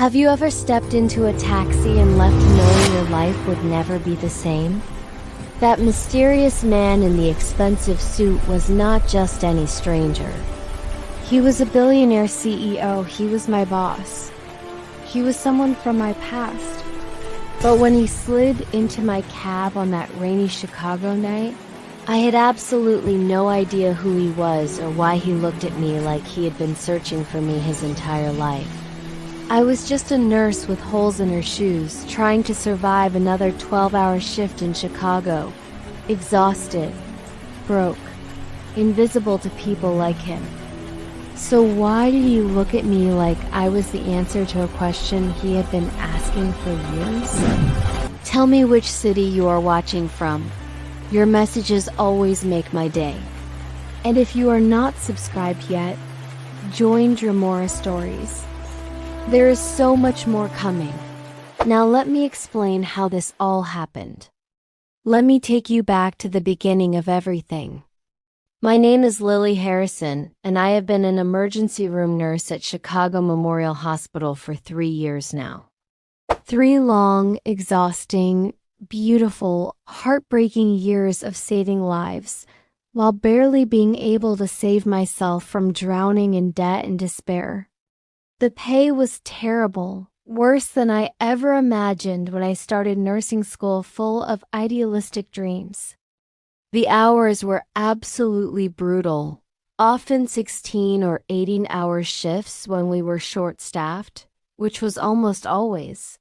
Have you ever stepped into a taxi and left knowing your life would never be the same? That mysterious man in the expensive suit was not just any stranger. He was a billionaire CEO. He was my boss. He was someone from my past. But when he slid into my cab on that rainy Chicago night, I had absolutely no idea who he was or why he looked at me like he had been searching for me his entire life. I was just a nurse with holes in her shoes, trying to survive another 12-hour shift in Chicago. Exhausted, broke, invisible to people like him. So why did he look at me like I was the answer to a question he had been asking for years? Tell me which city you are watching from. Your messages always make my day. And if you are not subscribed yet, join Dramora Stories. There is so much more coming. Now let me explain how this all happened. Let me take you back to the beginning of everything. My name is Lily Harrison, and I have been an emergency room nurse at Chicago Memorial Hospital for 3 years now. 3 long, exhausting, beautiful, heartbreaking years of saving lives, while barely being able to save myself from drowning in debt and despair. The pay was terrible, worse than I ever imagined when I started nursing school, full of idealistic dreams. The hours were absolutely brutal, often 16 or 18-hour shifts when we were short-staffed, which was almost always.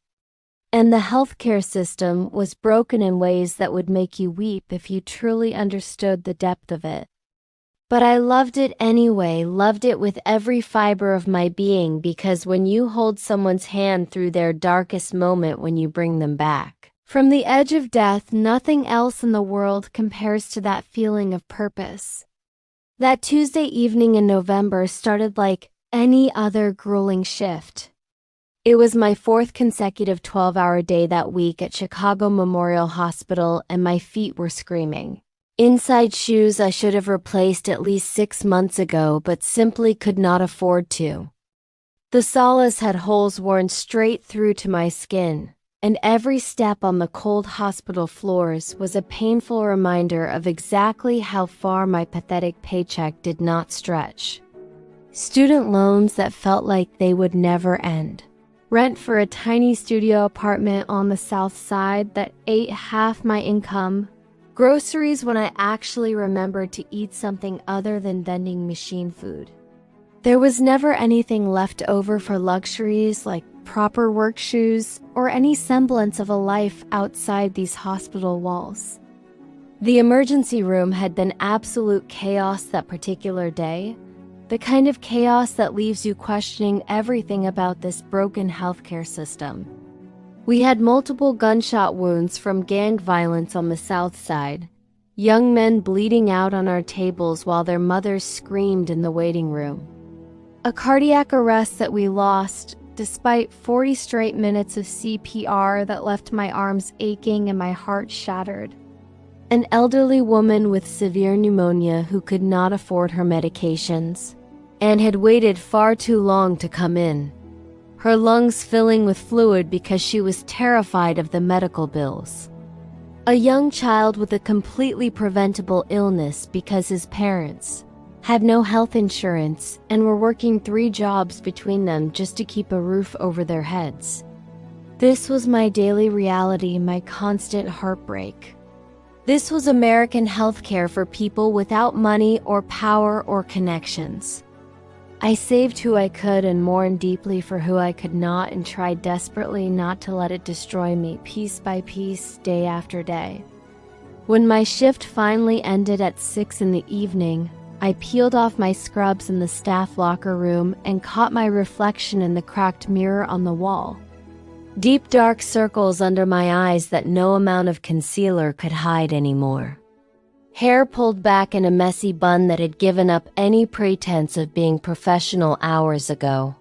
And the healthcare system was broken in ways that would make you weep if you truly understood the depth of it. But I loved it anyway, loved it with every fiber of my being, because when you hold someone's hand through their darkest moment, when you bring them back from the edge of death, nothing else in the world compares to that feeling of purpose. That Tuesday evening in November started like any other grueling shift. It was my 4th consecutive 12-hour day that week at Chicago Memorial Hospital, and my feet were screaming. Inside shoes I should have replaced at least 6 months ago, but simply could not afford to. The soles had holes worn straight through to my skin, and every step on the cold hospital floors was a painful reminder of exactly how far my pathetic paycheck did not stretch. Student loans that felt like they would never end. Rent for a tiny studio apartment on the South Side that ate half my income. Groceries when I actually remembered to eat something other than vending machine food. There was never anything left over for luxuries like proper work shoes or any semblance of a life outside these hospital walls. The emergency room had been absolute chaos that particular day, the kind of chaos that leaves you questioning everything about this broken healthcare system. We had multiple gunshot wounds from gang violence on the South Side, young men bleeding out on our tables while their mothers screamed in the waiting room. A cardiac arrest that we lost, despite 40 straight minutes of CPR that left my arms aching and my heart shattered. An elderly woman with severe pneumonia who could not afford her medications, and had waited far too long to come in. Her lungs filling with fluid because she was terrified of the medical bills. A young child with a completely preventable illness because his parents had no health insurance and were working 3 jobs between them just to keep a roof over their heads. This was my daily reality, my constant heartbreak. This was American healthcare for people without money or power or connections. I saved who I could and mourned deeply for who I could not, and tried desperately not to let it destroy me piece by piece, day after day. When my shift finally ended at 6 in the evening, I peeled off my scrubs in the staff locker room and caught my reflection in the cracked mirror on the wall. Deep dark circles under my eyes that no amount of concealer could hide anymore. Hair pulled back in a messy bun that had given up any pretense of being professional hours ago.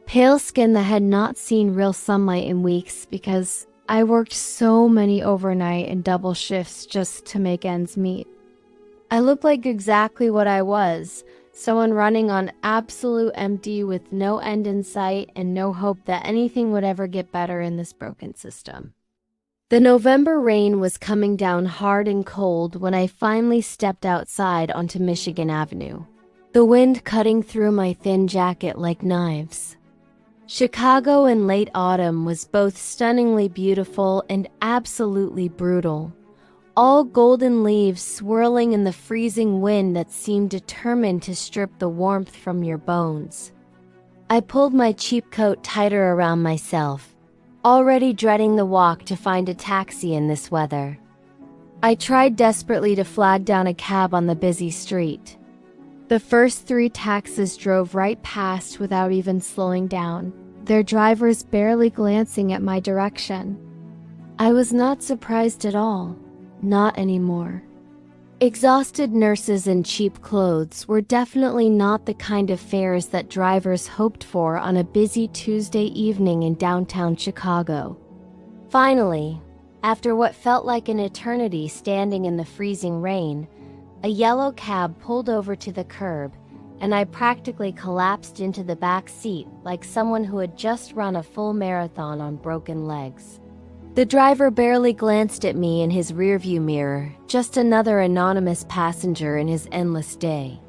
Pale skin that had not seen real sunlight in weeks because I worked so many overnight and double shifts just to make ends meet. I looked like exactly what I was, Someone running on absolute empty with no end in sight and no hope that anything would ever get better in this broken system. The November rain was coming down hard and cold when I finally stepped outside onto Michigan Avenue, the wind cutting through my thin jacket like knives. Chicago in late autumn was both stunningly beautiful and absolutely brutal. All golden leaves swirling in the freezing wind that seemed determined to strip the warmth from your bones. I pulled my cheap coat tighter around myself, already dreading the walk to find a taxi in this weather. I tried desperately to flag down a cab on the busy street. The first 3 taxis drove right past without even slowing down, their drivers barely glancing at my direction. I was not surprised at all. Not anymore. Exhausted nurses in cheap clothes were definitely not the kind of fares that drivers hoped for on a busy Tuesday evening in downtown Chicago. Finally, after what felt like an eternity standing in the freezing rain, a yellow cab pulled over to the curb, and I practically collapsed into the back seat like someone who had just run a full marathon on broken legs. The driver barely glanced at me in his rearview mirror, just another anonymous passenger in his endless day.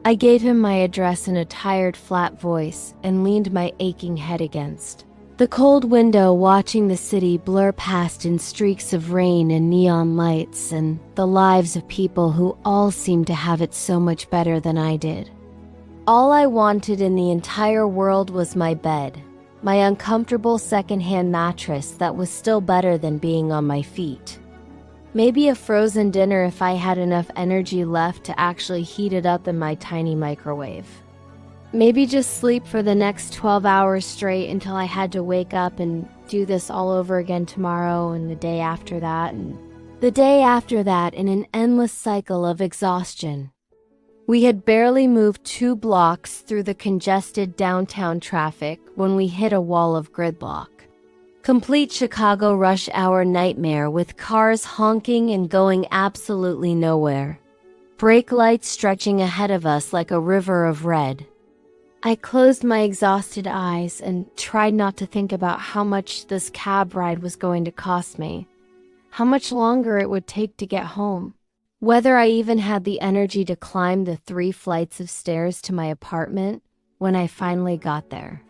I gave him my address in a tired, flat voice and leaned my aching head against the cold window, watching the city blur past in streaks of rain and neon lights and the lives of people who all seemed to have it so much better than I did. All I wanted in the entire world was my bed. My uncomfortable secondhand mattress that was still better than being on my feet. Maybe a frozen dinner if I had enough energy left to actually heat it up in my tiny microwave. Maybe just sleep for the next 12 hours straight until I had to wake up and do this all over again tomorrow and the day after that and the day after that in an endless cycle of exhaustion. We had barely moved 2 blocks through the congested downtown traffic when we hit a wall of gridlock. Complete Chicago rush hour nightmare with cars honking and going absolutely nowhere. Brake lights stretching ahead of us like a river of red. I closed my exhausted eyes and tried not to think about how much this cab ride was going to cost me, how much longer it would take to get home. Whether I even had the energy to climb the 3 flights of stairs to my apartment when I finally got there.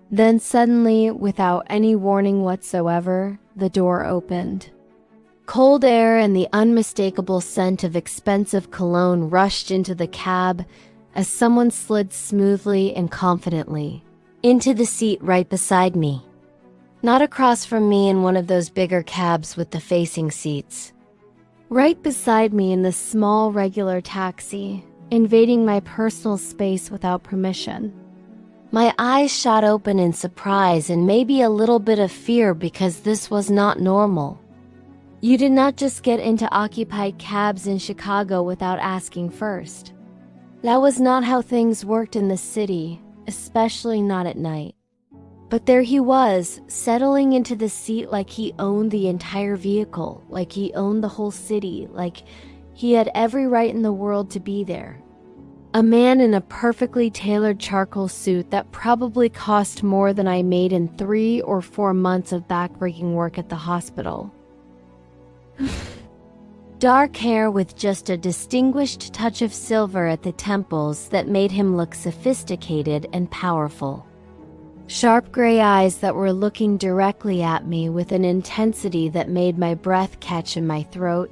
Then suddenly, without any warning whatsoever, the door opened. Cold air and the unmistakable scent of expensive cologne rushed into the cab as someone slid smoothly and confidently into the seat right beside me. Not across from me in one of those bigger cabs with the facing seats. Right beside me in this small regular taxi, invading my personal space without permission. My eyes shot open in surprise and maybe a little bit of fear because this was not normal. You did not just get into occupied cabs in Chicago without asking first. That was not how things worked in the city, especially not at night. But there he was, settling into the seat like he owned the entire vehicle, like he owned the whole city, like he had every right in the world to be there. A man in a perfectly tailored charcoal suit that probably cost more than I made in 3 or 4 months of backbreaking work at the hospital. Dark hair with just a distinguished touch of silver at the temples that made him look sophisticated and powerful. Sharp gray eyes that were looking directly at me with an intensity that made my breath catch in my throat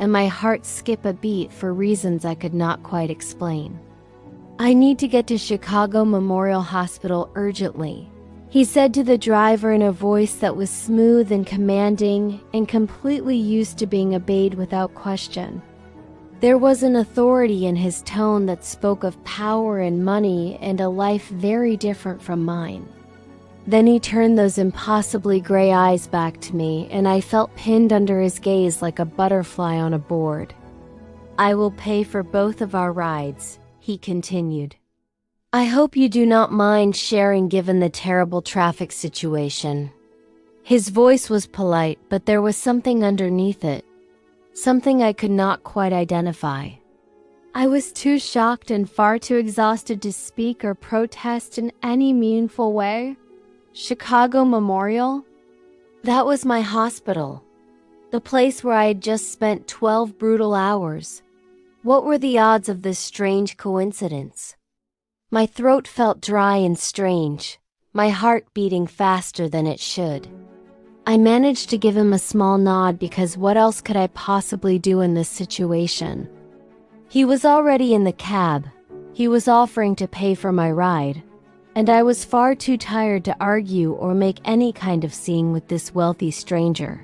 and my heart skip a beat for reasons I could not quite explain. "I need to get to Chicago Memorial Hospital urgently," he said to the driver in a voice that was smooth and commanding and completely used to being obeyed without question. There was an authority in his tone that spoke of power and money and a life very different from mine. Then he turned those impossibly gray eyes back to me, and I felt pinned under his gaze like a butterfly on a board. "I will pay for both of our rides," he continued. "I hope you do not mind sharing given the terrible traffic situation." His voice was polite, but there was something underneath it. Something I could not quite identify. I was too shocked and far too exhausted to speak or protest in any meaningful way. Chicago Memorial? That was my hospital. The place where I had just spent 12 brutal hours. What were the odds of this strange coincidence? My throat felt dry and strange, my heart beating faster than it should. I managed to give him a small nod because what else could I possibly do in this situation? He was already in the cab. He was offering to pay for my ride, and I was far too tired to argue or make any kind of scene with this wealthy stranger.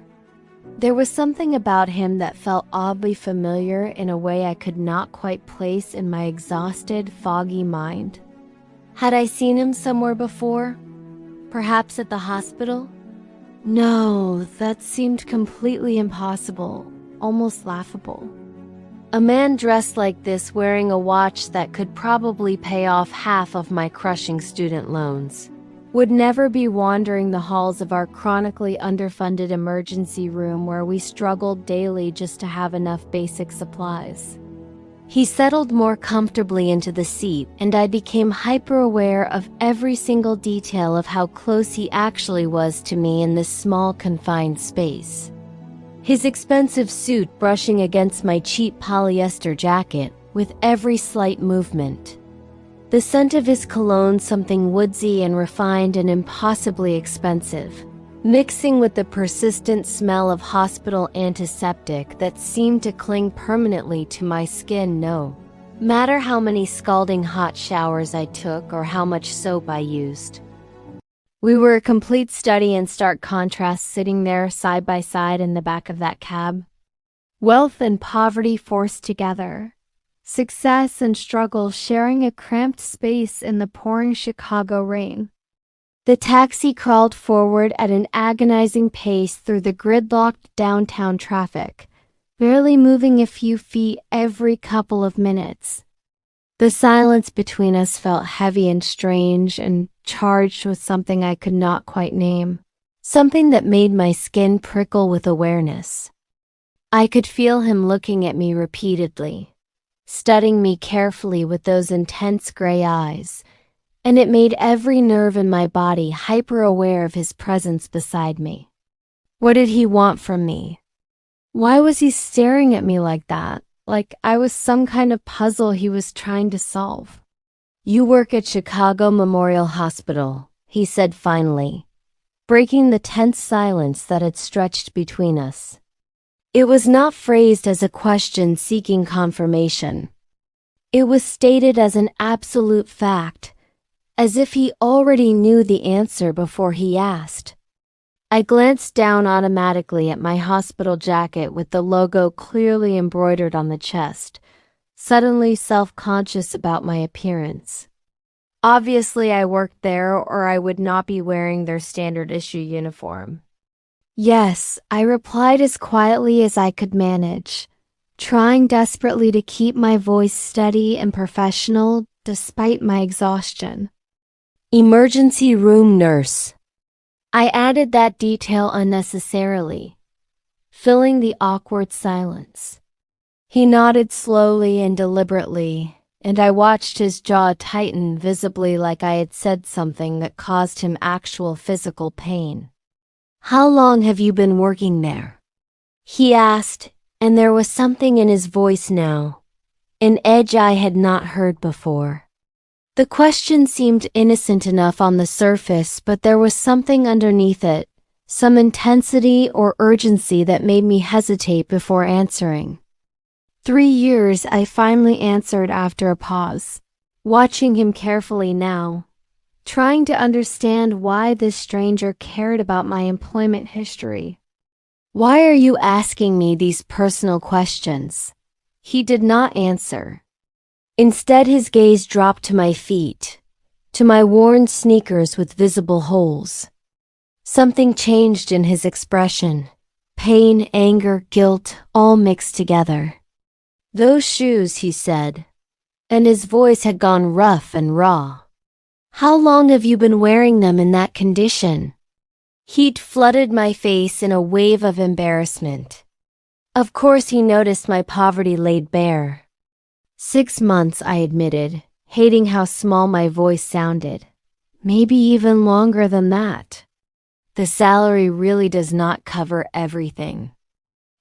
There was something about him that felt oddly familiar in a way I could not quite place in my exhausted, foggy mind. Had I seen him somewhere before? Perhaps at the hospital? No, that seemed completely impossible, almost laughable. A man dressed like this wearing a watch that could probably pay off half of my crushing student loans would never be wandering the halls of our chronically underfunded emergency room where we struggled daily just to have enough basic supplies. He settled more comfortably into the seat, and I became hyper-aware of every single detail of how close he actually was to me in this small, confined space. His expensive suit brushing against my cheap polyester jacket with every slight movement. The scent of his cologne, something woodsy and refined and impossibly expensive, mixing with the persistent smell of hospital antiseptic that seemed to cling permanently to my skin. No matter how many scalding hot showers I took or how much soap I used. We were a complete study in stark contrast, sitting there side by side in the back of that cab. Wealth and poverty forced together. Success and struggle sharing a cramped space in the pouring Chicago rain. The taxi crawled forward at an agonizing pace through the gridlocked downtown traffic, barely moving a few feet every couple of minutes. The silence between us felt heavy and strange and charged with something I could not quite name, something that made my skin prickle with awareness. I could feel him looking at me repeatedly, studying me carefully with those intense gray eyes, and it made every nerve in my body hyper-aware of his presence beside me. What did he want from me? Why was he staring at me like that? Like I was some kind of puzzle he was trying to solve. "You work at Chicago Memorial Hospital," he said finally, breaking the tense silence that had stretched between us. It was not phrased as a question seeking confirmation. It was stated as an absolute fact, as if he already knew the answer before he asked. I glanced down automatically at my hospital jacket with the logo clearly embroidered on the chest, suddenly self-conscious about my appearance. Obviously, I worked there or I would not be wearing their standard issue uniform. "Yes," I replied as quietly as I could manage, trying desperately to keep my voice steady and professional despite my exhaustion. "Emergency room nurse." I added that detail unnecessarily, filling the awkward silence. He nodded slowly and deliberately, and I watched his jaw tighten visibly like I had said something that caused him actual physical pain. "How long have you been working there?" he asked, and there was something in his voice now, an edge I had not heard before. The question seemed innocent enough on the surface, but there was something underneath it, some intensity or urgency that made me hesitate before answering. 3 years, I finally answered after a pause, watching him carefully now, trying to understand why this stranger cared about my employment history. "Why are you asking me these personal questions?" He did not answer. Instead, his gaze dropped to my feet, to my worn sneakers with visible holes. Something changed in his expression. Pain, anger, guilt, all mixed together. "Those shoes," he said, and his voice had gone rough and raw. "How long have you been wearing them in that condition?" Heat flooded my face in a wave of embarrassment. Of course he noticed my poverty laid bare. 6 months, I admitted, hating how small my voice sounded. Maybe even longer than that. The salary really does not cover everything.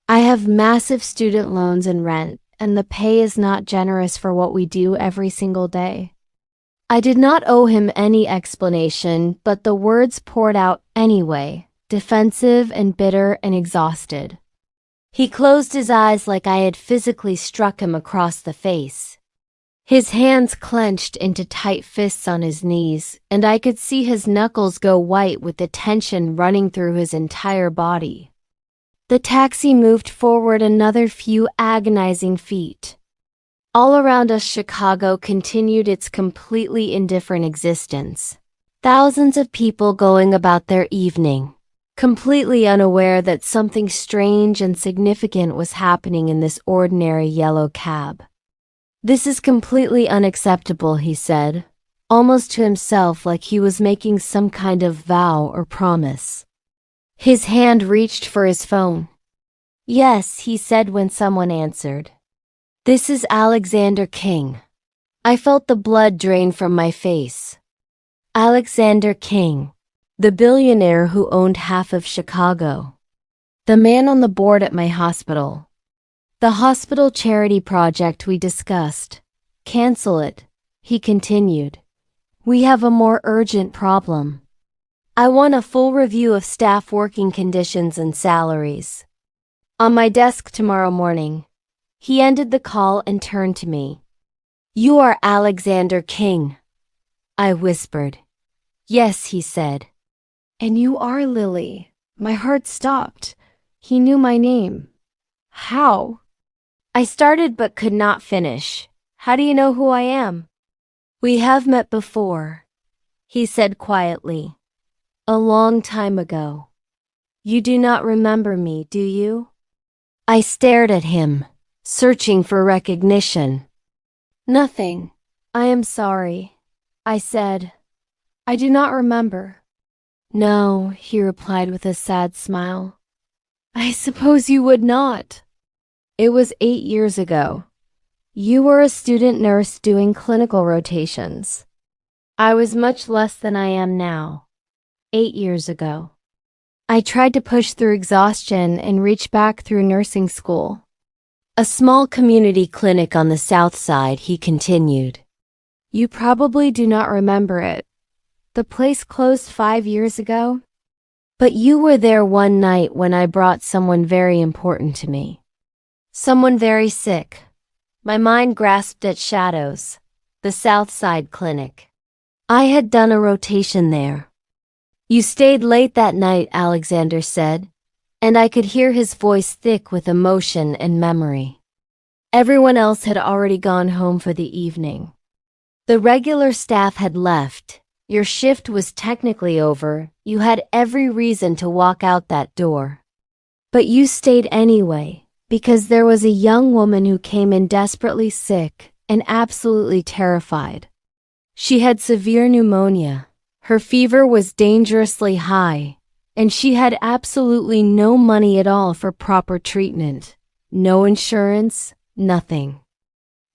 I have massive student loans and rent, and the pay is not generous for what we do every single day. I did not owe him any explanation, but the words poured out anyway, defensive and bitter and exhausted. He closed his eyes like I had physically struck him across the face. His hands clenched into tight fists on his knees, and I could see his knuckles go white with the tension running through his entire body. The taxi moved forward another few agonizing feet. All around us, Chicago continued its completely indifferent existence. Thousands of people going about their evening, completely unaware that something strange and significant was happening in this ordinary yellow cab. "This is completely unacceptable," he said, almost to himself, like he was making some kind of vow or promise. His hand reached for his phone. "Yes," he said when someone answered. "This is Alexander King." I felt the blood drain from my face. Alexander King, the billionaire who owned half of Chicago. The man on the board at my hospital. The hospital charity project we discussed. "Cancel it," he continued. "We have a more urgent problem. I want a full review of staff working conditions and salaries. On my desk tomorrow morning." He ended the call and turned to me. "You are Alexander King," I whispered. "Yes," he said. "And you are Lily." My heart stopped. He knew my name. How? I started but could not finish. "How do you know who I am?" "We have met before," he said quietly. "A long time ago. You do not remember me, do you?" I stared at him, searching for recognition. "Nothing. I am sorry," I said. "I do not remember." "No," he replied with a sad smile. "I suppose you would not. It was 8 years ago. You were a student nurse doing clinical rotations. I was much less than I am now. 8 years ago. I tried to push through exhaustion and reach back through nursing school. A small community clinic on the south side," he continued. "You probably do not remember it. The place closed 5 years ago. But you were there one night when I brought someone very important to me. Someone very sick." My mind grasped at shadows. The South Side Clinic. I had done a rotation there. "You stayed late that night," Alexander said, and I could hear his voice thick with emotion and memory. Everyone else had already gone home for the evening. The regular staff had left. Your shift was technically over. You had every reason to walk out that door. But you stayed anyway, because there was a young woman who came in desperately sick and absolutely terrified. She had severe pneumonia. Her fever was dangerously high, and she had absolutely no money at all for proper treatment. No insurance, nothing.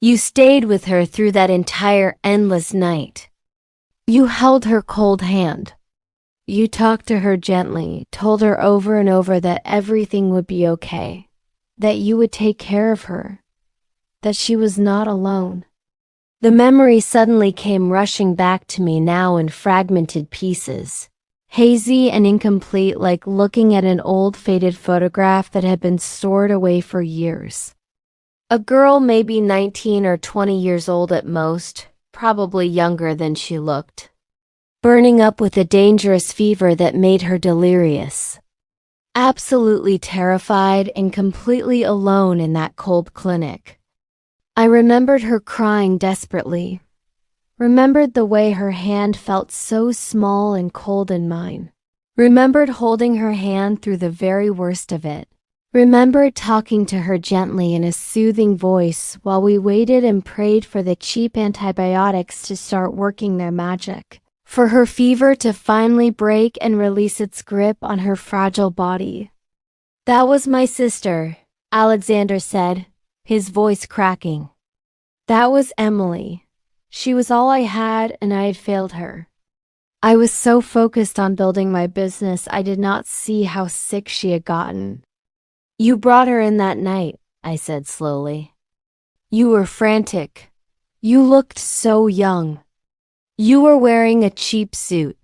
You stayed with her through that entire endless night. You held her cold hand. You talked to her gently, told her over and over that everything would be okay, that you would take care of her, that she was not alone. The memory suddenly came rushing back to me now in fragmented pieces, hazy and incomplete, like looking at an old faded photograph that had been stored away for years. A girl maybe 19 or 20 years old at most, probably younger than she looked. Burning up with a dangerous fever that made her delirious. Absolutely terrified and completely alone in that cold clinic. I remembered her crying desperately. Remembered the way her hand felt so small and cold in mine. Remembered holding her hand through the very worst of it. Remembered talking to her gently in a soothing voice while we waited and prayed for the cheap antibiotics to start working their magic. For her fever to finally break and release its grip on her fragile body. "That was my sister," Alexander said, his voice cracking. That was Emily. She was all I had, and I had failed her. I was so focused on building my business, I did not see how sick she had gotten. You brought her in that night, I said slowly. You were frantic. You looked so young. You were wearing a cheap suit.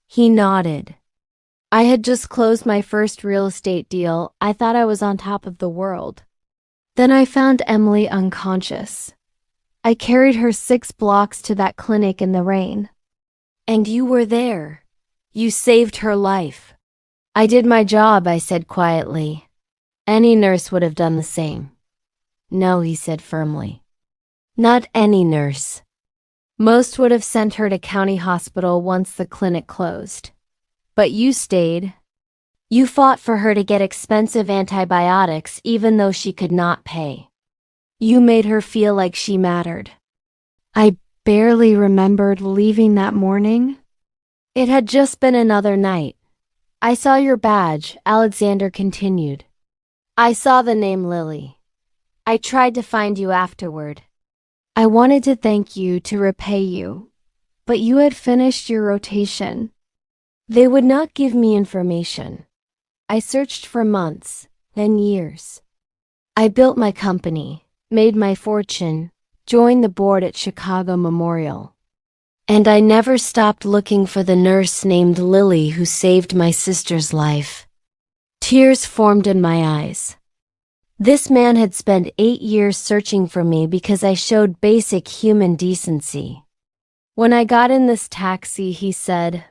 He nodded. I had just closed my first real estate deal. I thought I was on top of the world. Then I found Emily unconscious. I carried her 6 blocks to that clinic in the rain. And you were there. You saved her life. I did my job, I said quietly. Any nurse would have done the same. No, he said firmly. Not any nurse. Most would have sent her to county hospital once the clinic closed. But you stayed. You fought for her to get expensive antibiotics even though she could not pay. You made her feel like she mattered. I barely remembered leaving that morning. It had just been another night. I saw your badge, Alexander continued. I saw the name Lily. I tried to find you afterward. I wanted to thank you, to repay you, but you had finished your rotation. They would not give me information. I searched for months, then years. I built my company, made my fortune, joined the board at Chicago Memorial. And I never stopped looking for the nurse named Lily who saved my sister's life. Tears formed in my eyes. This man had spent 8 years searching for me because I showed basic human decency. When I got in this taxi, he said,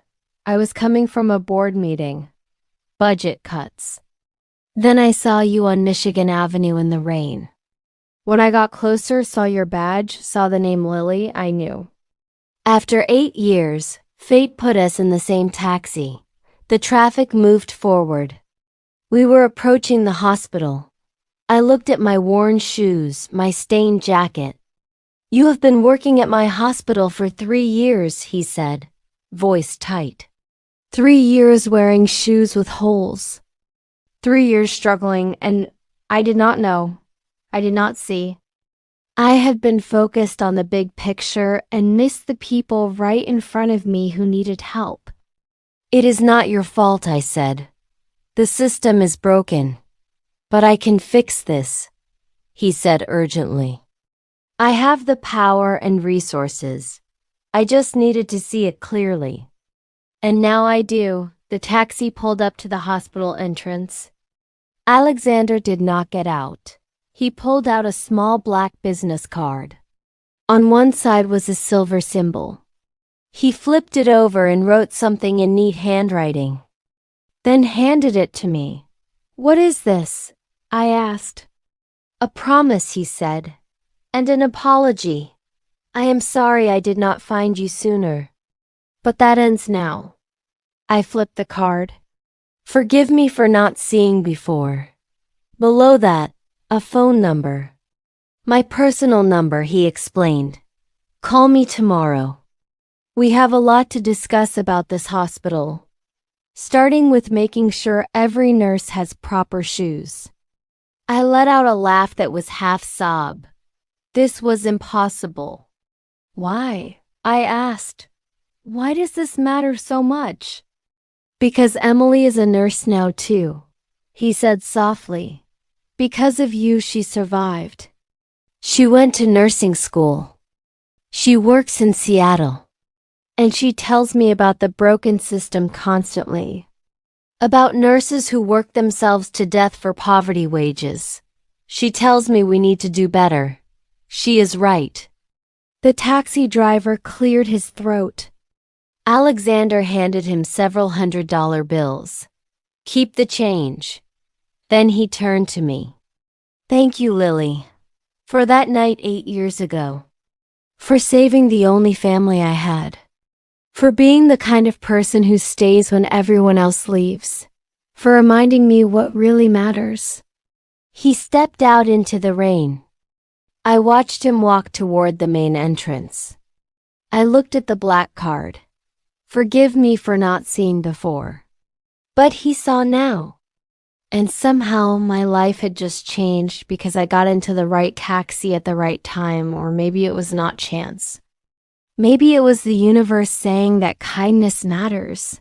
I was coming from a board meeting. Budget cuts. Then I saw you on Michigan Avenue in the rain. When I got closer, saw your badge, saw the name Lily, I knew. After 8 years, fate put us in the same taxi. The traffic moved forward. We were approaching the hospital. I looked at my worn shoes, my stained jacket. You have been working at my hospital for 3 years, he said, voice tight. 3 years wearing shoes with holes. 3 years struggling, and I did not know. I did not see. I had been focused on the big picture and missed the people right in front of me who needed help. It is not your fault, I said. The system is broken. But I can fix this, he said urgently. I have the power and resources. I just needed to see it clearly. And now I do. The taxi pulled up to the hospital entrance. Alexander did not get out. He pulled out a small black business card. On one side was a silver symbol. He flipped it over and wrote something in neat handwriting. Then handed it to me. What is this? I asked. A promise, he said, and an apology. I am sorry I did not find you sooner. But that ends now. I flipped the card. Forgive me for not seeing before. Below that, a phone number. My personal number, he explained. Call me tomorrow. We have a lot to discuss about this hospital, starting with making sure every nurse has proper shoes. I let out a laugh that was half sob. This was impossible. Why? I asked. Why does this matter so much? Because Emily is a nurse now too, he said softly. Because of you, she survived. She went to nursing school. She works in Seattle. And she tells me about the broken system constantly. About nurses who work themselves to death for poverty wages. She tells me we need to do better. She is right. The taxi driver cleared his throat. Alexander handed him several $100 bills. Keep the change. Then he turned to me. Thank you, Lily, for that night 8 years ago. For saving the only family I had. For being the kind of person who stays when everyone else leaves. For reminding me what really matters. He stepped out into the rain. I watched him walk toward the main entrance. I looked at the black card. Forgive me for not seeing before. But he saw now. And somehow my life had just changed because I got into the right taxi at the right time, or maybe it was not chance. Maybe it was the universe saying that kindness matters,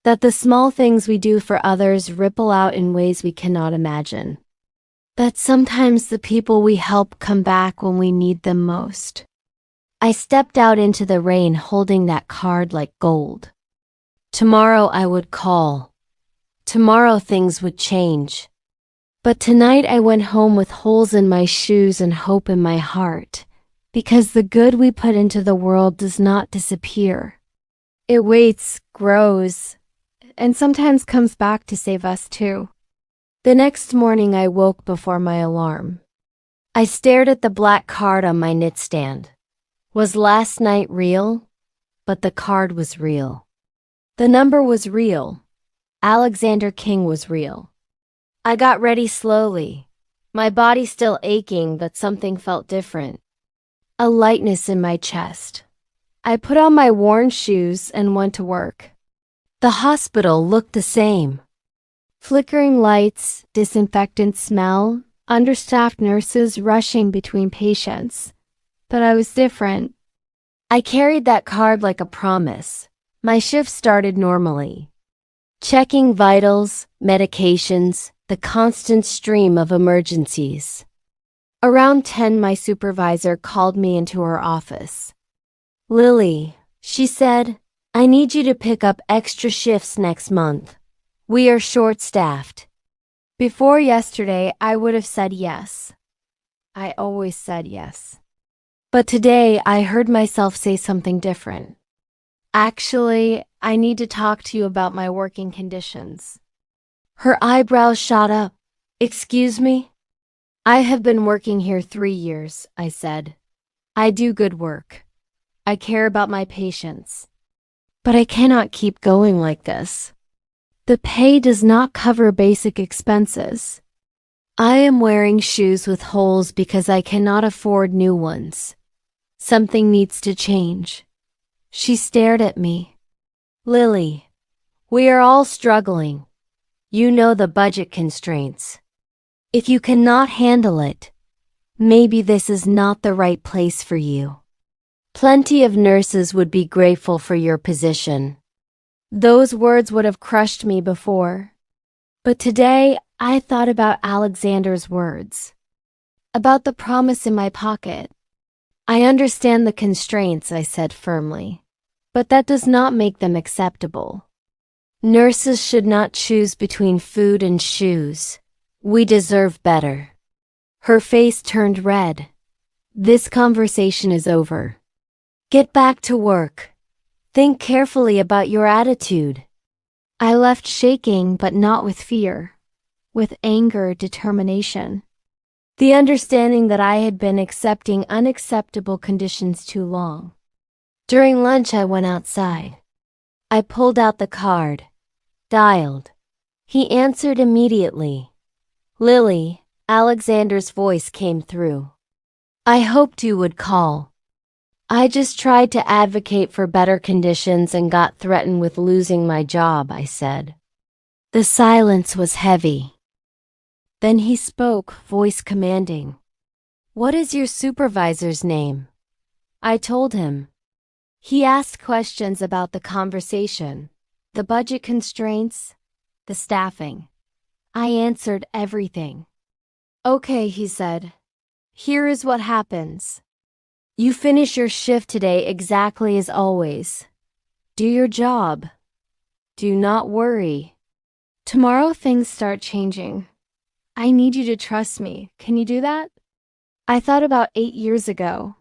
that the small things we do for others ripple out in ways we cannot imagine, that sometimes the people we help come back when we need them most. I stepped out into the rain holding that card like gold. Tomorrow I would call. Tomorrow things would change. But tonight I went home with holes in my shoes and hope in my heart, because the good we put into the world does not disappear. It waits, grows, and sometimes comes back to save us too. The next morning I woke before my alarm. I stared at the black card on my nightstand. Was last night real? But the card was real. The number was real. Alexander King was real. I got ready slowly, my body still aching, but something felt different. A lightness in my chest. I put on my worn shoes and went to work. The hospital looked the same. Flickering lights, disinfectant smell, understaffed nurses rushing between patients. But I was different. I carried that card like a promise. My shift started normally. Checking vitals, medications, the constant stream of emergencies. Around 10, my supervisor called me into her office. "Lily," she said, "I need you to pick up extra shifts next month. We are short-staffed." Before yesterday, I would have said yes. I always said yes. But today, I heard myself say something different. "Actually, I need to talk to you about my working conditions." Her eyebrows shot up. "Excuse me?" "I have been working here 3 years," I said. "I do good work. I care about my patients. But I cannot keep going like this. The pay does not cover basic expenses. I am wearing shoes with holes because I cannot afford new ones. Something needs to change." She stared at me. "Lily, we are all struggling. You know the budget constraints. If you cannot handle it, maybe this is not the right place for you. Plenty of nurses would be grateful for your position." Those words would have crushed me before. But today, I thought about Alexander's words. About the promise in my pocket. "I understand the constraints," I said firmly. "But that does not make them acceptable. Nurses should not choose between food and shoes. We deserve better." Her face turned red. "This conversation is over. Get back to work. Think carefully about your attitude." I left shaking, but not with fear. With anger, determination. The understanding that I had been accepting unacceptable conditions too long. During lunch, I went outside. I pulled out the card. Dialed. He answered immediately. "Lily," Alexander's voice came through. "I hoped you would call. I just tried to advocate for better conditions and got threatened with losing my job," I said. The silence was heavy. Then he spoke, voice commanding. "What is your supervisor's name?" I told him. He asked questions about the conversation, the budget constraints, the staffing. I answered everything. "Okay," he said. "Here is what happens. You finish your shift today exactly as always. Do your job. Do not worry. Tomorrow things start changing. I need you to trust me. Can you do that?" I thought about 8 years ago.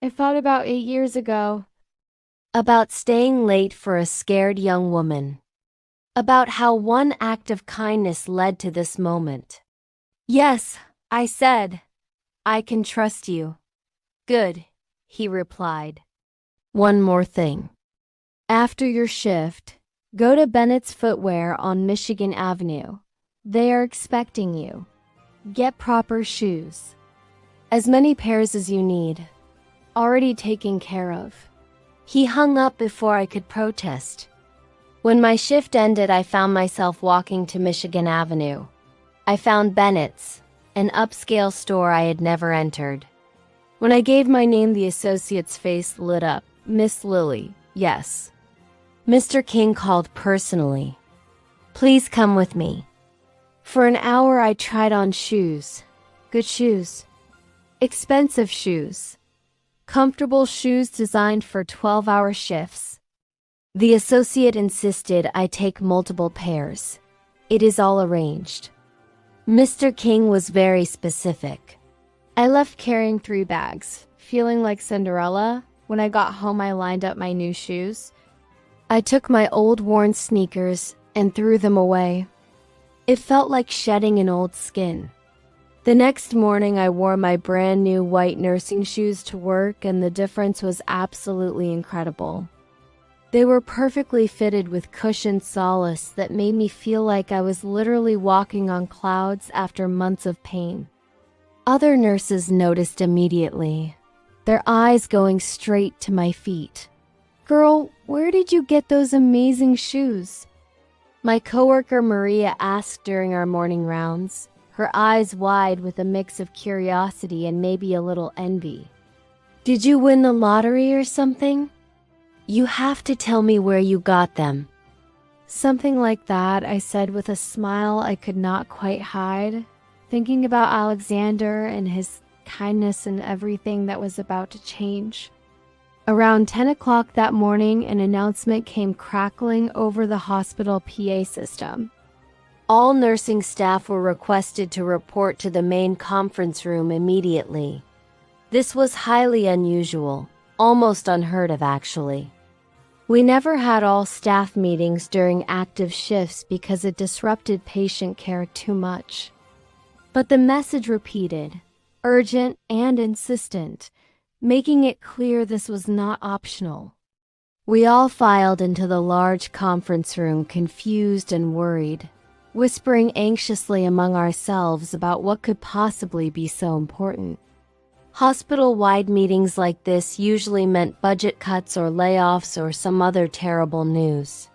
I thought about 8 years ago. About staying late for a scared young woman. About how one act of kindness led to this moment. "Yes," I said. "I can trust you." "Good," he replied. "One more thing. After your shift, go to Bennett's Footwear on Michigan Avenue. They are expecting you. Get proper shoes. As many pairs as you need. Already taken care of." He hung up before I could protest. When my shift ended, I found myself walking to Michigan Avenue. I found Bennett's, an upscale store I had never entered. When I gave my name, the associate's face lit up. Miss Lily, yes. Mr. King called personally. Please come with me. For an hour, I tried on shoes. Good shoes. Expensive shoes. Comfortable shoes designed for 12-hour shifts. The associate insisted I take multiple pairs. It is all arranged. Mr. King was very specific. I left carrying 3 bags, feeling like Cinderella. When I got home, I lined up my new shoes. I took my old worn sneakers and threw them away. It felt like shedding an old skin. The next morning, I wore my brand new white nursing shoes to work, and the difference was absolutely incredible. They were perfectly fitted with cushioned solace that made me feel like I was literally walking on clouds after months of pain. Other nurses noticed immediately, their eyes going straight to my feet. Girl, where did you get those amazing shoes? My coworker Maria asked during our morning rounds, her eyes wide with a mix of curiosity and maybe a little envy. Did you win the lottery or something? You have to tell me where you got them. Something like that, I said with a smile I could not quite hide, thinking about Alexander and his kindness and everything that was about to change. Around 10 o'clock that morning, an announcement came crackling over the hospital PA system. All nursing staff were requested to report to the main conference room immediately. This was highly unusual, almost unheard of actually. We never had all staff meetings during active shifts because it disrupted patient care too much. But the message repeated, urgent and insistent, making it clear this was not optional. We all filed into the large conference room, confused and worried, whispering anxiously among ourselves about what could possibly be so important. Hospital-wide meetings like this usually meant budget cuts or layoffs or some other terrible news.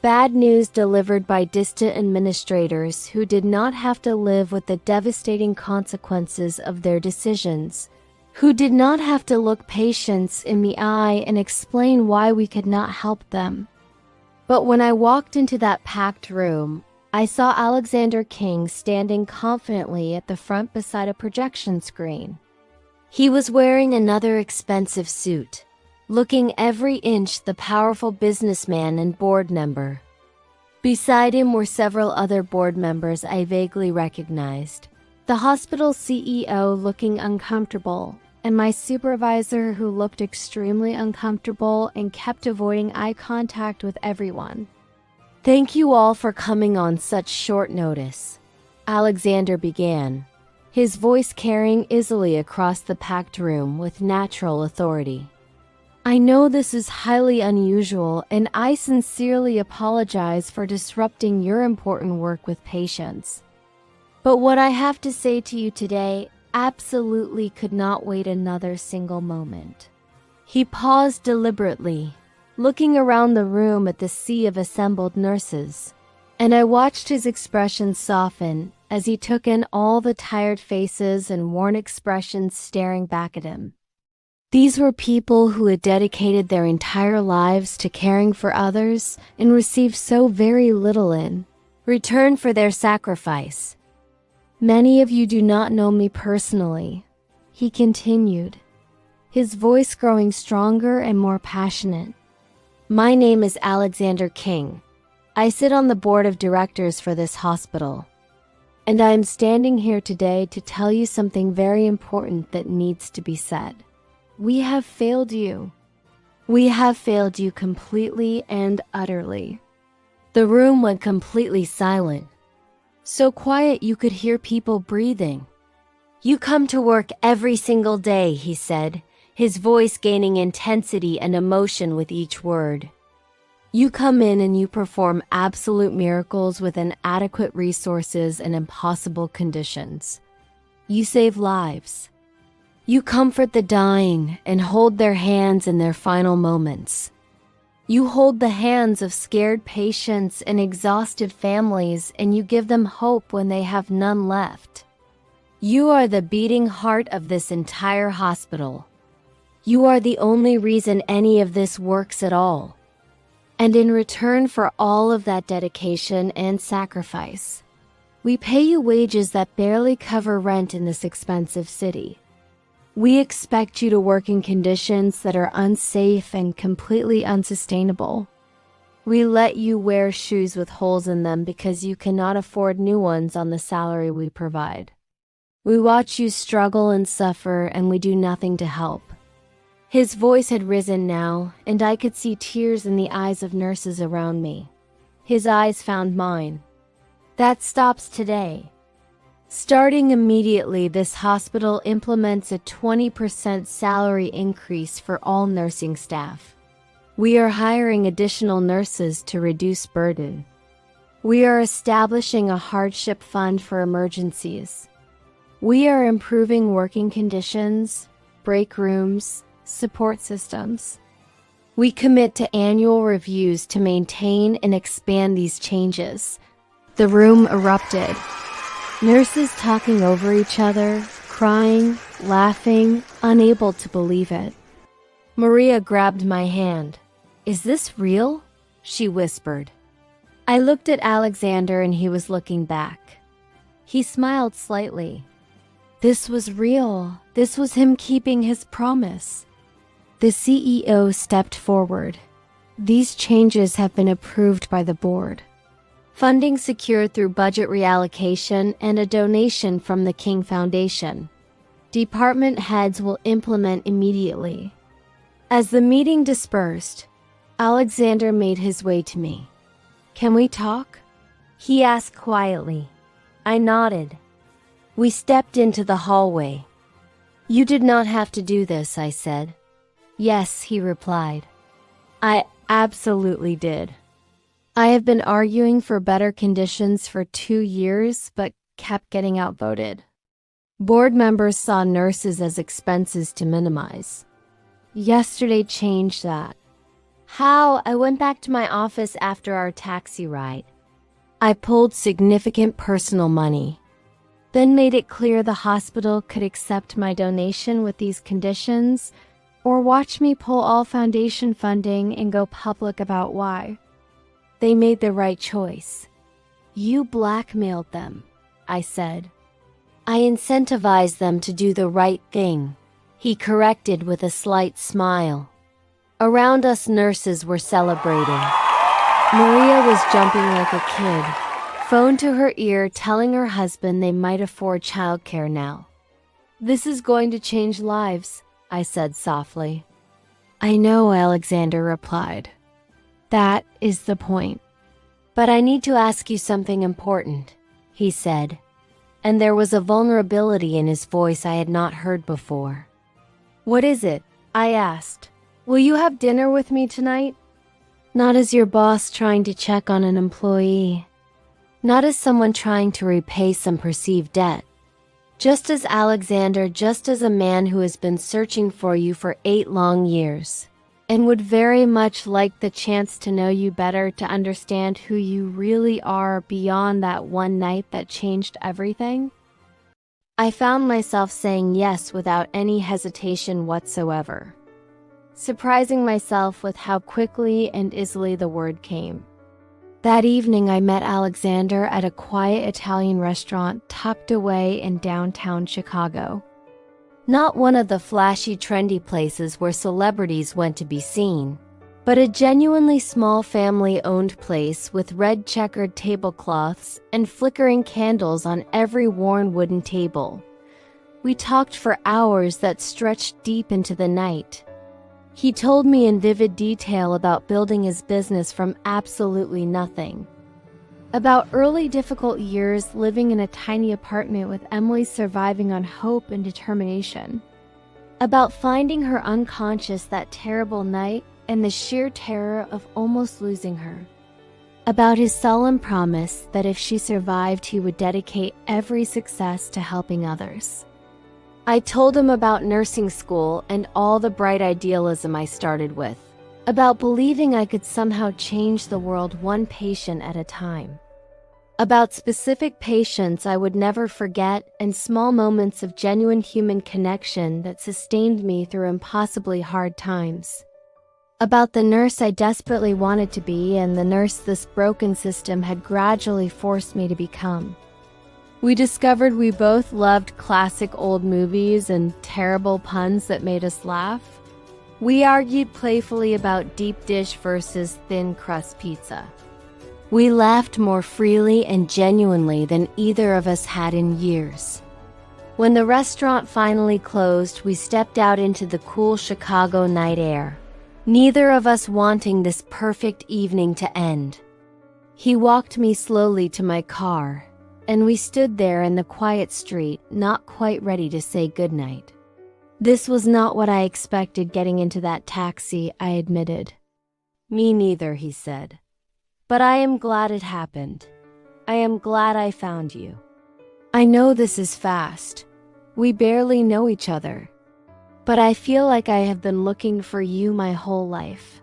Bad news delivered by distant administrators who did not have to live with the devastating consequences of their decisions, who did not have to look patients in the eye and explain why we could not help them. But when I walked into that packed room, I saw Alexander King standing confidently at the front beside a projection screen. He was wearing another expensive suit, looking every inch the powerful businessman and board member. Beside him were several other board members I vaguely recognized, the hospital CEO looking uncomfortable, and my supervisor who looked extremely uncomfortable and kept avoiding eye contact with everyone. Thank you all for coming on such short notice, Alexander began, his voice carrying easily across the packed room with natural authority. I know this is highly unusual, and I sincerely apologize for disrupting your important work with patients. But what I have to say to you today absolutely could not wait another single moment. He paused deliberately, looking around the room at the sea of assembled nurses, and I watched his expression soften as he took in all the tired faces and worn expressions staring back at him. These were people who had dedicated their entire lives to caring for others and received so very little in return for their sacrifice. Many of you do not know me personally, he continued, his voice growing stronger and more passionate. My name is Alexander King. I sit on the board of directors for this hospital. And I am standing here today to tell you something very important that needs to be said. We have failed you. We have failed you completely and utterly. The room went completely silent. So quiet you could hear people breathing. You come to work every single day, he said, his voice gaining intensity and emotion with each word. You come in and you perform absolute miracles with inadequate resources and impossible conditions. You save lives. You comfort the dying and hold their hands in their final moments. You hold the hands of scared patients and exhausted families, and you give them hope when they have none left. You are the beating heart of this entire hospital. You are the only reason any of this works at all. And in return for all of that dedication and sacrifice, we pay you wages that barely cover rent in this expensive city. We expect you to work in conditions that are unsafe and completely unsustainable. We let you wear shoes with holes in them because you cannot afford new ones on the salary we provide. We watch you struggle and suffer, and we do nothing to help. His voice had risen now, and I could see tears in the eyes of nurses around me. His eyes found mine. That stops today. Starting immediately, this hospital implements a 20% salary increase for all nursing staff. We are hiring additional nurses to reduce burden. We are establishing a hardship fund for emergencies. We are improving working conditions, break rooms, support systems. We commit to annual reviews to maintain and expand these changes. The room erupted. Nurses talking over each other, crying, laughing, unable to believe it. Maria grabbed my hand. "Is this real?" she whispered. I looked at Alexander and he was looking back. He smiled slightly. This was real. This was him keeping his promise. The CEO stepped forward. These changes have been approved by the board. Funding secured through budget reallocation and a donation from the King Foundation. Department heads will implement immediately. As the meeting dispersed, Alexander made his way to me. "Can we talk?" he asked quietly. I nodded. We stepped into the hallway. "You did not have to do this," I said. "Yes," he replied. "I absolutely did. I have been arguing for better conditions for 2 years, but kept getting outvoted. Board members saw nurses as expenses to minimize. Yesterday changed that." "How?" I went back to my office after our taxi ride. I pulled significant personal money, then made it clear the hospital could accept my donation with these conditions, or watch me pull all foundation funding and go public about why. They made the right choice. "You blackmailed them," I said. "I incentivized them to do the right thing," he corrected with a slight smile. Around us, nurses were celebrating. Maria was jumping like a kid, phone to her ear telling her husband they might afford childcare now. "This is going to change lives," I said softly. "I know," Alexander replied. "That is the point." "But I need to ask you something important," he said, and there was a vulnerability in his voice I had not heard before. "What is it?" I asked. "Will you have dinner with me tonight?" Not as your boss trying to check on an employee. Not as someone trying to repay some perceived debt. Just as Alexander, just as a man who has been searching for you for 8 long years, and would very much like the chance to know you better, to understand who you really are beyond that one night that changed everything. I found myself saying yes without any hesitation whatsoever, surprising myself with how quickly and easily the word came. That evening I met Alexander at a quiet Italian restaurant tucked away in downtown Chicago. Not one of the flashy, trendy places where celebrities went to be seen, but a genuinely small family-owned place with red checkered tablecloths and flickering candles on every worn wooden table. We talked for hours that stretched deep into the night. He told me in vivid detail about building his business from absolutely nothing. About early difficult years living in a tiny apartment with Emily surviving on hope and determination. About finding her unconscious that terrible night and the sheer terror of almost losing her. About his solemn promise that if she survived, he would dedicate every success to helping others. I told him about nursing school and all the bright idealism I started with. About believing I could somehow change the world one patient at a time. About specific patients I would never forget and small moments of genuine human connection that sustained me through impossibly hard times. About the nurse I desperately wanted to be and the nurse this broken system had gradually forced me to become. We discovered we both loved classic old movies and terrible puns that made us laugh. We argued playfully about deep dish versus thin crust pizza. We laughed more freely and genuinely than either of us had in years. When the restaurant finally closed, we stepped out into the cool Chicago night air, neither of us wanting this perfect evening to end. He walked me slowly to my car, and we stood there in the quiet street, not quite ready to say goodnight. This was not what I expected getting into that taxi, I admitted. Me neither, he said. But I am glad it happened. I am glad I found you. I know this is fast. We barely know each other. But I feel like I have been looking for you my whole life.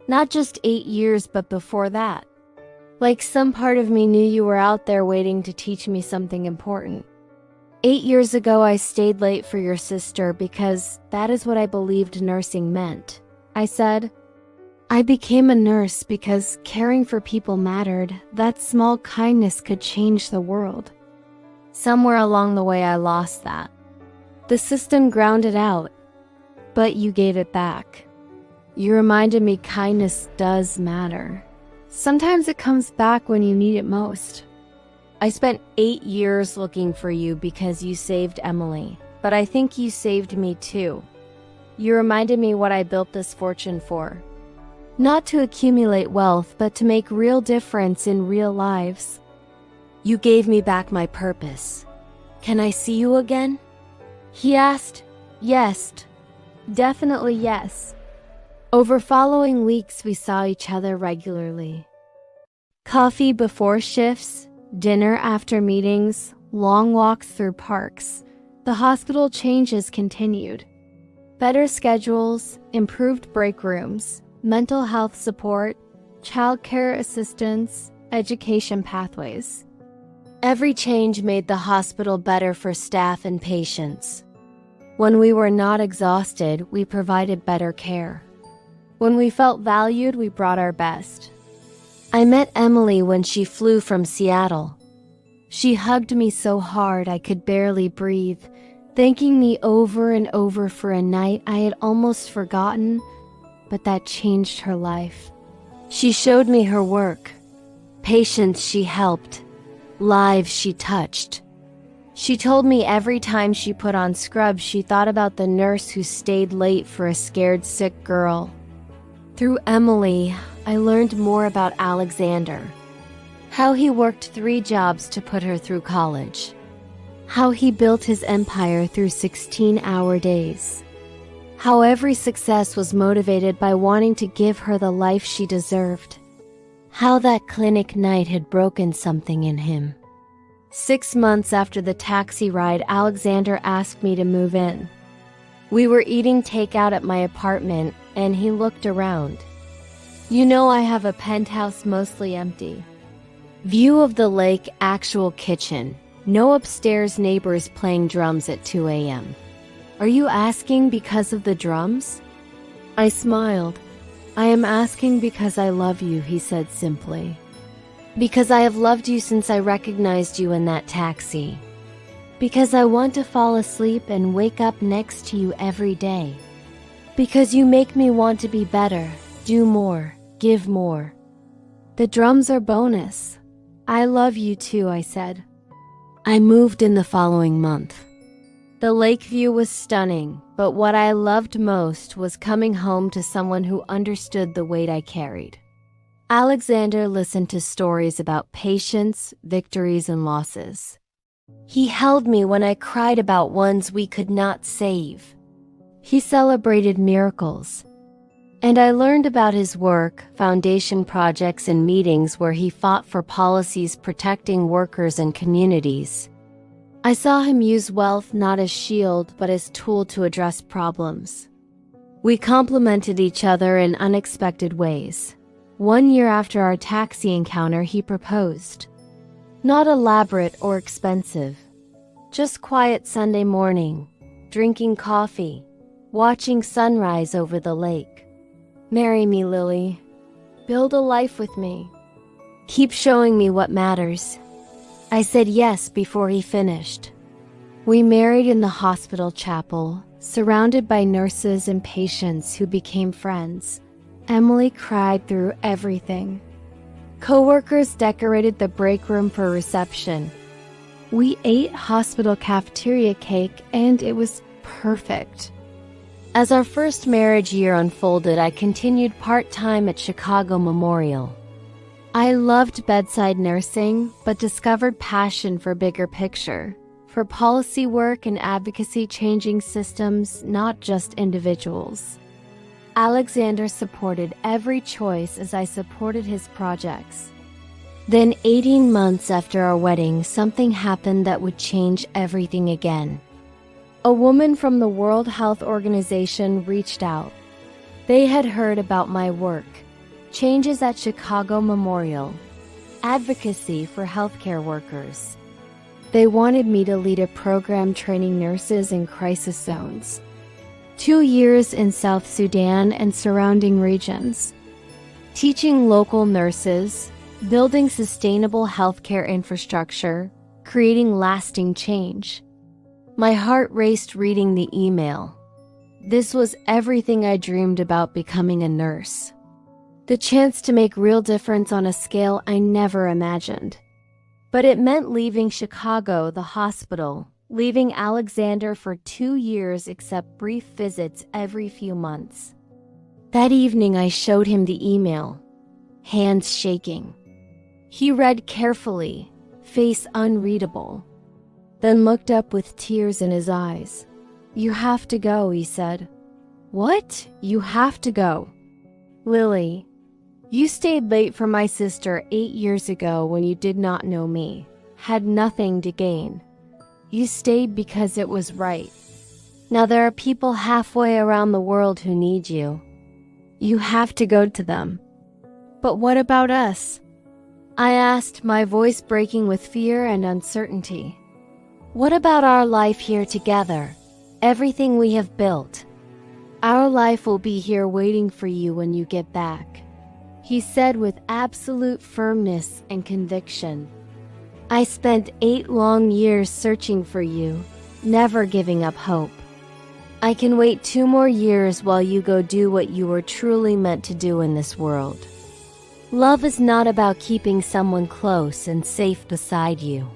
Not just 8 years, but before that. Like some part of me knew you were out there waiting to teach me something important. 8 years ago, I stayed late for your sister because that is what I believed nursing meant. I said, I became a nurse because caring for people mattered. That small kindness could change the world. Somewhere along the way, I lost that. The system ground it out, but you gave it back. You reminded me kindness does matter. Sometimes it comes back when you need it most. I spent 8 years looking for you because you saved Emily, but I think you saved me too. You reminded me what I built this fortune for. Not to accumulate wealth, but to make real difference in real lives. You gave me back my purpose. Can I see you again? He asked. Yes. Definitely yes. Over following weeks, we saw each other regularly. Coffee before shifts, dinner after meetings, long walks through parks. The hospital changes continued. Better schedules, improved break rooms, mental health support, childcare assistance, education pathways. Every change made the hospital better for staff and patients. When we were not exhausted, we provided better care. When we felt valued, we brought our best. I met Emily when she flew from Seattle. She hugged me so hard I could barely breathe, thanking me over and over for a night I had almost forgotten, but that changed her life. She showed me her work, patients she helped, lives she touched. She told me every time she put on scrubs, she thought about the nurse who stayed late for a scared sick girl. Through Emily, I learned more about Alexander. How he worked 3 jobs to put her through college. How he built his empire through 16-hour days. How every success was motivated by wanting to give her the life she deserved. How that clinic night had broken something in him. 6 months after the taxi ride, Alexander asked me to move in. We were eating takeout at my apartment, and he looked around. You know, I have a penthouse mostly empty. View of the lake, actual kitchen. No upstairs neighbors playing drums at 2 a.m. Are you asking because of the drums? I smiled. I am asking because I love you, he said simply. Because I have loved you since I recognized you in that taxi. Because I want to fall asleep and wake up next to you every day. Because you make me want to be better, do more, give more. The drums are bonus. I love you too, I said. I moved in the following month. The lake view was stunning, but what I loved most was coming home to someone who understood the weight I carried. Alexander listened to stories about patience, victories, and losses. He held me when I cried about ones we could not save. He celebrated miracles. And I learned about his work, foundation projects, and meetings where he fought for policies protecting workers and communities. I saw him use wealth not as shield but as tool to address problems. We complemented each other in unexpected ways. 1 year after our taxi encounter, he proposed. Not elaborate or expensive. Just quiet Sunday morning, drinking coffee, watching sunrise over the lake. Marry me, Lily. Build a life with me. Keep showing me what matters. I said yes before he finished. We married in the hospital chapel, surrounded by nurses and patients who became friends. Emily cried through everything. Coworkers decorated the break room for reception. We ate hospital cafeteria cake, and it was perfect. As our first marriage year unfolded, I continued part-time at Chicago Memorial. I loved bedside nursing, but discovered passion for bigger picture, for policy work and advocacy, changing systems, not just individuals. Alexander supported every choice as I supported his projects. Then 18 months after our wedding, something happened that would change everything again. A woman from the World Health Organization reached out. They had heard about my work, changes at Chicago Memorial, advocacy for healthcare workers. They wanted me to lead a program training nurses in crisis zones. 2 years in South Sudan and surrounding regions, teaching local nurses, building sustainable healthcare infrastructure, creating lasting change. My heart raced reading the email. This was everything I dreamed about becoming a nurse. The chance to make real difference on a scale I never imagined. But it meant leaving Chicago, the hospital, leaving Alexander for 2 years except brief visits every few months. That evening I showed him the email, hands shaking. He read carefully, face unreadable, then looked up with tears in his eyes. "You have to go," he said. "What? You have to go?" "Lily, you stayed late for my sister 8 years ago when you did not know me, had nothing to gain. You stayed because it was right. Now there are people halfway around the world who need you. You have to go to them." "But what about us?" I asked, my voice breaking with fear and uncertainty. "What about our life here together? Everything we have built? Our life will be here waiting for you when you get back," he said with absolute firmness and conviction. "I spent 8 long years searching for you, never giving up hope. I can wait 2 more years while you go do what you were truly meant to do in this world. Love is not about keeping someone close and safe beside you.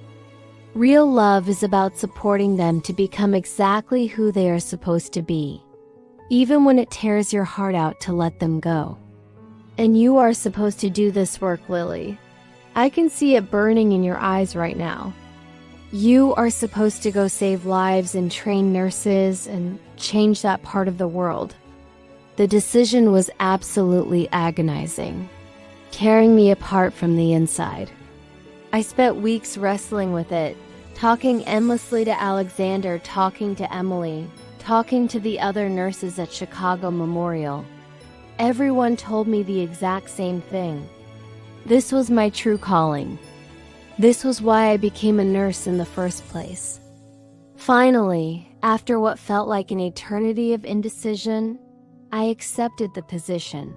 Real love is about supporting them to become exactly who they are supposed to be, even when it tears your heart out to let them go. And you are supposed to do this work, Lily. I can see it burning in your eyes right now. You are supposed to go save lives and train nurses and change that part of the world." The decision was absolutely agonizing, tearing me apart from the inside. I spent weeks wrestling with it, talking endlessly to Alexander, talking to Emily, talking to the other nurses at Chicago Memorial. Everyone told me the exact same thing. This was my true calling. This was why I became a nurse in the first place. Finally, after what felt like an eternity of indecision, I accepted the position.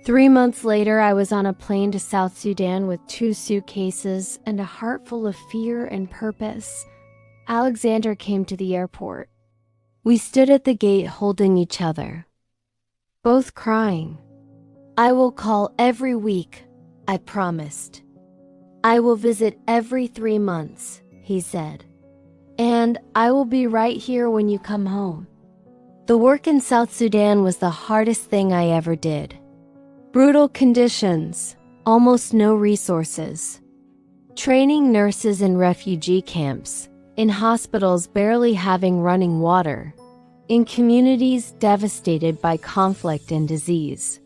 3 months later, I was on a plane to South Sudan with 2 suitcases and a heart full of fear and purpose. Alexander came to the airport. We stood at the gate holding each other, both crying. "I will call every week," I promised. "I will visit every 3 months," he said. "And I will be right here when you come home." The work in South Sudan was the hardest thing I ever did. Brutal conditions, almost no resources. Training nurses in refugee camps, in hospitals barely having running water, in communities devastated by conflict and disease.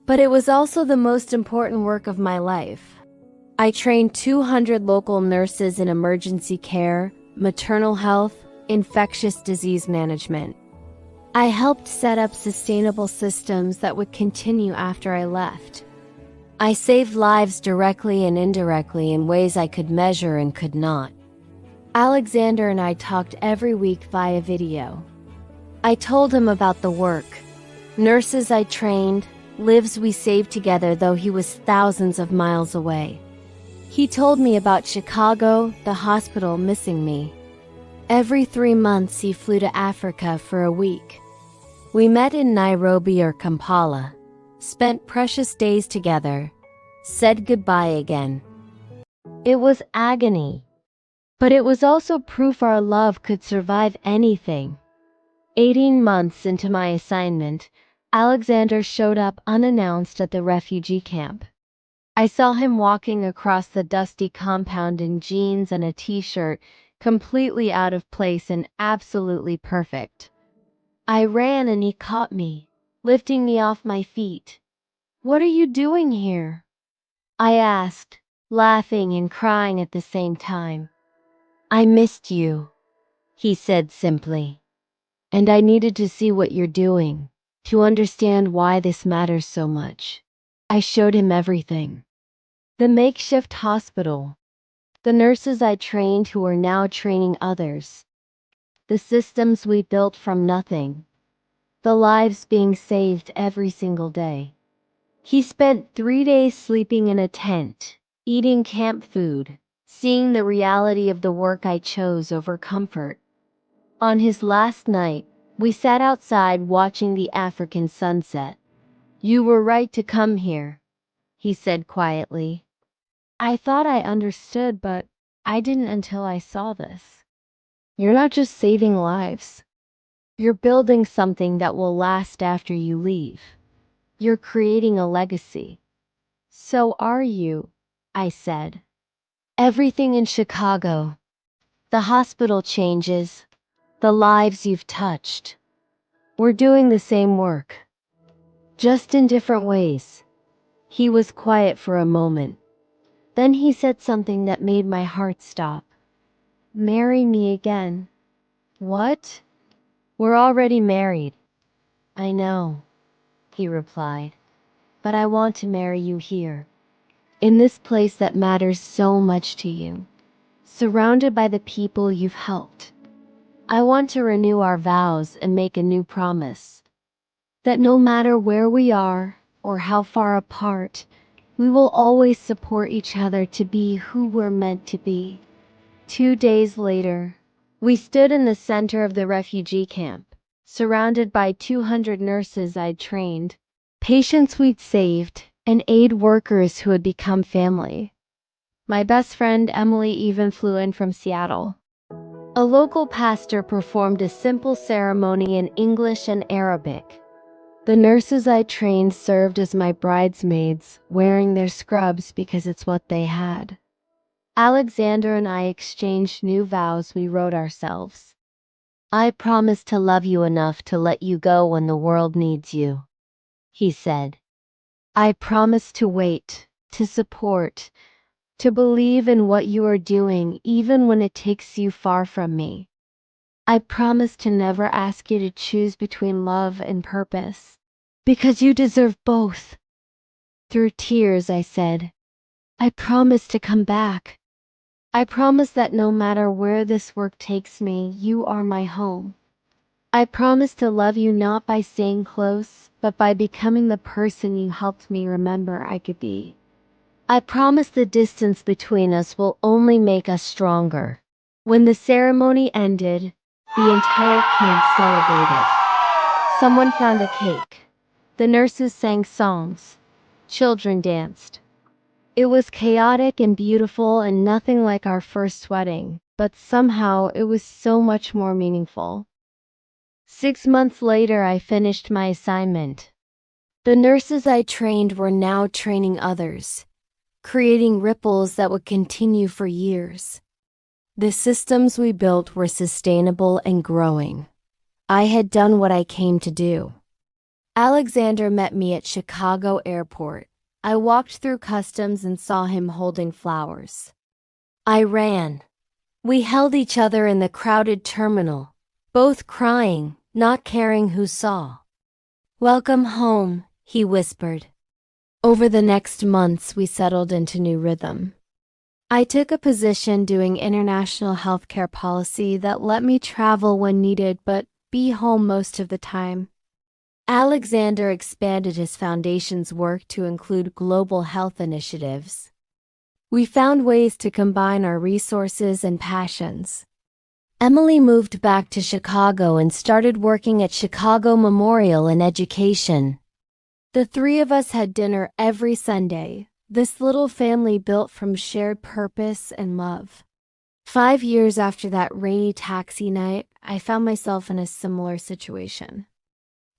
But it was also the most important work of my life. I trained 200 local nurses in emergency care, maternal health, infectious disease management. I helped set up sustainable systems that would continue after I left. I saved lives directly and indirectly in ways I could measure and could not. Alexander and I talked every week via video. I told him about the work, nurses I trained, lives we saved together though he was thousands of miles away. He told me about Chicago, the hospital missing me. Every 3 months he flew to Africa for a week. We met in Nairobi or Kampala, spent precious days together, said goodbye again. It was agony, but it was also proof our love could survive anything. 18 months into my assignment, Alexander showed up unannounced at the refugee camp. I saw him walking across the dusty compound in jeans and a t-shirt, completely out of place and absolutely perfect. I ran and he caught me, lifting me off my feet. "What are you doing here?" I asked, laughing and crying at the same time. "I missed you," he said simply. "And I needed to see what you're doing, to understand why this matters so much." I showed him everything. The makeshift hospital, the nurses I trained who are now training others, the systems we built from nothing, the lives being saved every single day. He spent 3 days sleeping in a tent, eating camp food, seeing the reality of the work I chose over comfort. On his last night, we sat outside watching the African sunset. "You were right to come here," he said quietly. I thought I understood, but I didn't until I saw this. You're not just saving lives. You're building something that will last after you leave. You're creating a legacy. "So are you," I said. "Everything in Chicago, the hospital changes, the lives you've touched. We're doing the same work, just in different ways." He was quiet for a moment. Then he said something that made my heart stop. "Marry me again." "What?" "We're already married." "I know," he replied. "But I want to marry you here, in this place that matters so much to you, surrounded by the people you've helped. I want to renew our vows and make a new promise, that no matter where we are or how far apart, we will always support each other to be who we're meant to be." 2 days later, we stood in the center of the refugee camp, surrounded by 200 nurses I'd trained, patients we'd saved, and aid workers who had become family. My best friend Emily even flew in from Seattle. A local pastor performed a simple ceremony in English and Arabic. The nurses I trained served as my bridesmaids, wearing their scrubs because it's what they had. Alexander and I exchanged new vows we wrote ourselves. "I promise to love you enough to let you go when the world needs you," he said. "I promise to wait, to support, to believe in what you are doing even when it takes you far from me. I promise to never ask you to choose between love and purpose, because you deserve both." Through tears I said, "I promise to come back. I promise that no matter where this work takes me, you are my home. I promise to love you not by staying close, but by becoming the person you helped me remember I could be. I promise the distance between us will only make us stronger." When the ceremony ended, the entire camp celebrated. Someone found a cake. The nurses sang songs. Children danced. It was chaotic and beautiful and nothing like our first wedding, but somehow it was so much more meaningful. 6 months later, I finished my assignment. The nurses I trained were now training others, creating ripples that would continue for years. The systems we built were sustainable and growing. I had done what I came to do. Alexander met me at Chicago Airport. I walked through customs and saw him holding flowers. I ran. We held each other in the crowded terminal, both crying, not caring who saw. "Welcome home," he whispered. Over the next months, we settled into new rhythm. I took a position doing international healthcare policy that let me travel when needed but be home most of the time. Alexander expanded his foundation's work to include global health initiatives. We found ways to combine our resources and passions. Emily moved back to Chicago and started working at Chicago Memorial in education. The three of us had dinner every Sunday, this little family built from shared purpose and love. 5 years after that rainy taxi night, I found myself in a similar situation.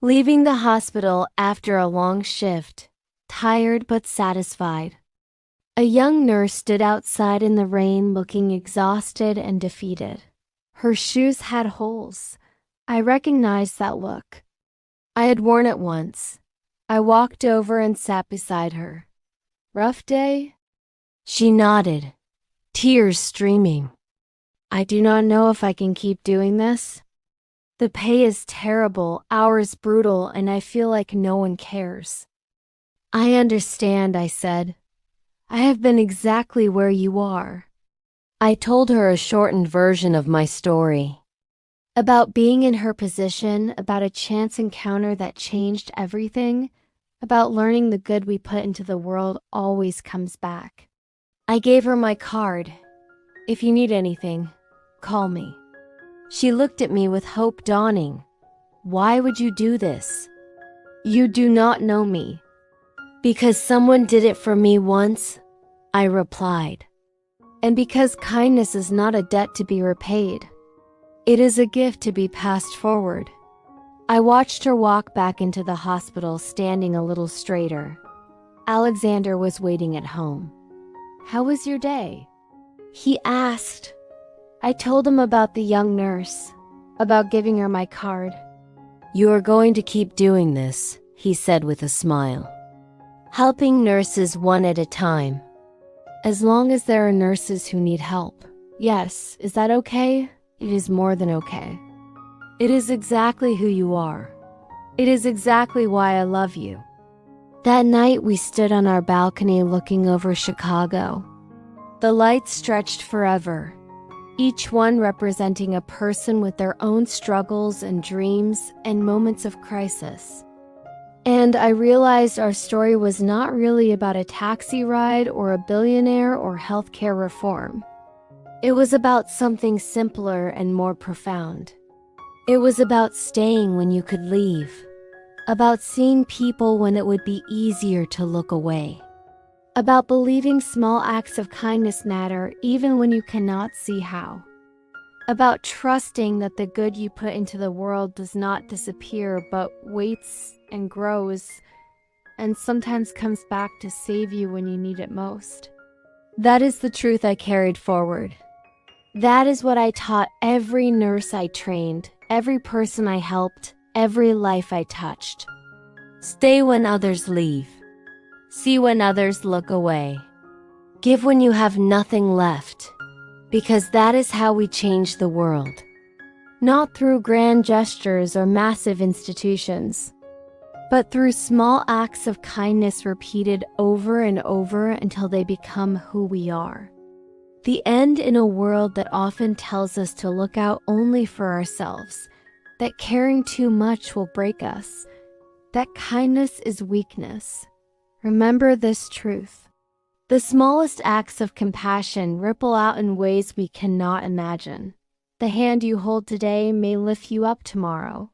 Leaving the hospital after a long shift, tired but satisfied. A young nurse stood outside in the rain looking exhausted and defeated. Her shoes had holes. I recognized that look. I had worn it once. I walked over and sat beside her. "Rough day?" She nodded, tears streaming. "I do not know if I can keep doing this. The pay is terrible, hours brutal, and I feel like no one cares." "I understand," I said. "I have been exactly where you are." I told her a shortened version of my story. About being in her position, about a chance encounter that changed everything, about learning the good we put into the world always comes back. I gave her my card. "If you need anything, call me." She looked at me with hope dawning. "Why would you do this?" "You do not know me." "Because someone did it for me once," I replied. "And because kindness is not a debt to be repaid. It is a gift to be passed forward." I watched her walk back into the hospital, standing a little straighter. Alexander was waiting at home. "How was your day?" he asked. I told him about the young nurse, about giving her my card. "You are going to keep doing this," he said with a smile. "Helping nurses one at a time." "As long as there are nurses who need help." "Yes, is that okay?" "It is more than okay. It is exactly who you are. It is exactly why I love you." That night we stood on our balcony looking over Chicago. The lights stretched forever, each one representing a person with their own struggles and dreams and moments of crisis. And I realized our story was not really about a taxi ride or a billionaire or healthcare reform. It was about something simpler and more profound. It was about staying when you could leave, about seeing people when it would be easier to look away, about believing small acts of kindness matter even when you cannot see how, about trusting that the good you put into the world does not disappear but waits and grows and sometimes comes back to save you when you need it most. That is the truth I carried forward. That is what I taught every nurse I trained, every person I helped, every life I touched. Stay when others leave. See when others look away. Give when you have nothing left. Because that is how we change the world. Not through grand gestures or massive institutions, but through small acts of kindness repeated over and over until they become who we are. The end in a world that often tells us to look out only for ourselves, that caring too much will break us, that kindness is weakness. Remember this truth. The smallest acts of compassion ripple out in ways we cannot imagine. The hand you hold today may lift you up tomorrow.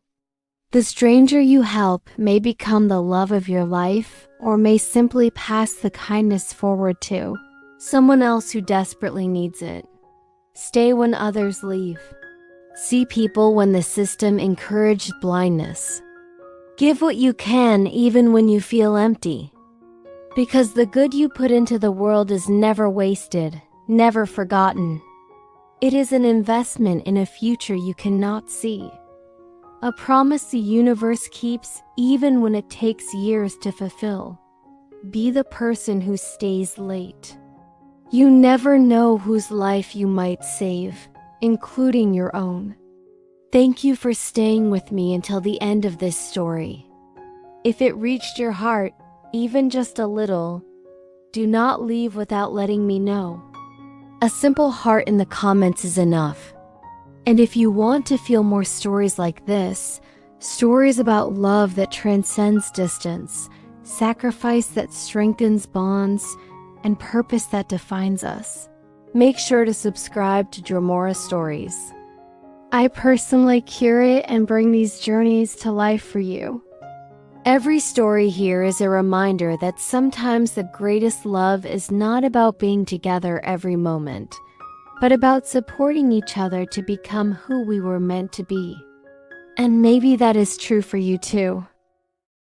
The stranger you help may become the love of your life, or may simply pass the kindness forward to someone else who desperately needs it. Stay when others leave. See people when the system encouraged blindness. Give what you can even when you feel empty. Because the good you put into the world is never wasted, never forgotten. It is an investment in a future you cannot see. A promise the universe keeps even when it takes years to fulfill. Be the person who stays late. You never know whose life you might save, including your own. Thank you for staying with me until the end of this story. If it reached your heart, even just a little, do not leave without letting me know. A simple heart in the comments is enough. And if you want to feel more stories like this, stories about love that transcends distance, sacrifice that strengthens bonds, and purpose that defines us, make sure to subscribe to Dramora Stories. I personally curate and bring these journeys to life for you. Every story here is a reminder that sometimes the greatest love is not about being together every moment, but about supporting each other to become who we were meant to be. And maybe that is true for you too.